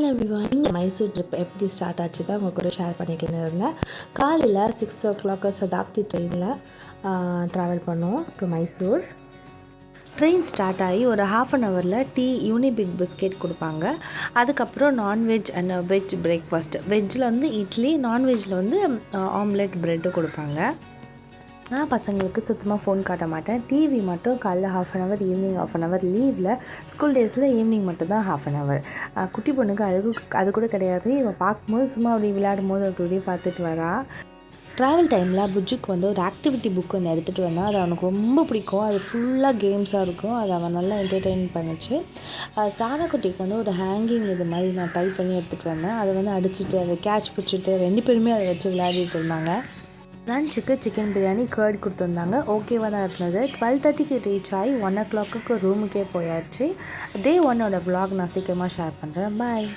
Hello everyone, Mysore trip எப்படி start ஆச்சு தான் உங்கள் கூட ஷேர் பண்ணிக்கின்னு இருந்தேன். காலையில் 6 o'clock சதாப்தி ட்ரெயினில் ட்ராவல் பண்ணோம் டு மைசூர். ட்ரெயின் ஸ்டார்ட் ஆகி ஒரு ½ டீ யூனிபிக் பிஸ்கெட் கொடுப்பாங்க. அதுக்கப்புறம் நான்வெஜ் அண்ட் வெஜ் பிரேக்ஃபாஸ்ட். வெஜ்ஜில் வந்து இட்லி, நான்வெஜ்ஜில் வந்து ஆம்லெட் ப்ரெட்டு கொடுப்பாங்க. நான் பசங்களுக்கு சுத்தமாக ஃபோன் காட்ட மாட்டேன். டிவி மட்டும் காலைல ½ ஈவினிங் ½ லீவில் ஸ்கூல் டேஸில் ஈவினிங் மட்டும் தான் ½ குட்டி பொண்ணுக்கு அது கூட கிடையாது. இவன் பார்க்கும்போது சும்மா அப்படி விளையாடும் போது அப்படி பார்த்துட்டு வரா. ட்ராவல் டைமில் புஜ்ஜுக்கு வந்து ஒரு ஆக்டிவிட்டி புக் ஒன்று எடுத்துகிட்டு வந்தான். அது அவனுக்கு ரொம்ப பிடிக்கும். அது ஃபுல்லாக கேம்ஸாக இருக்கும். அது அவன் நல்லா என்டர்டெயின் பண்ணிச்சு. சாணக்குட்டிக்கு வந்து ஒரு ஹேங்கிங் இது மாதிரி நான் டைப் பண்ணி எடுத்துகிட்டு வந்தேன். அதை வந்து அடிச்சுட்டு அதை கேட்ச் பிடிச்சிட்டு 2 பேருமே அதை வச்சு விளையாடிட்டு இருந்தாங்க. லஞ்சுக்கு சிக்கன் பிரியாணி கர்ட் கொடுத்துருந்தாங்க. ஓகேவாக தான் இருந்தது. 12:30க்கு ரீச் ஆகி 1 o'clock ரூமுக்கே போயாச்சு. Day 1 vlog நான் சீக்கிரமாக ஷேர் பண்ணுறேன். பாய்.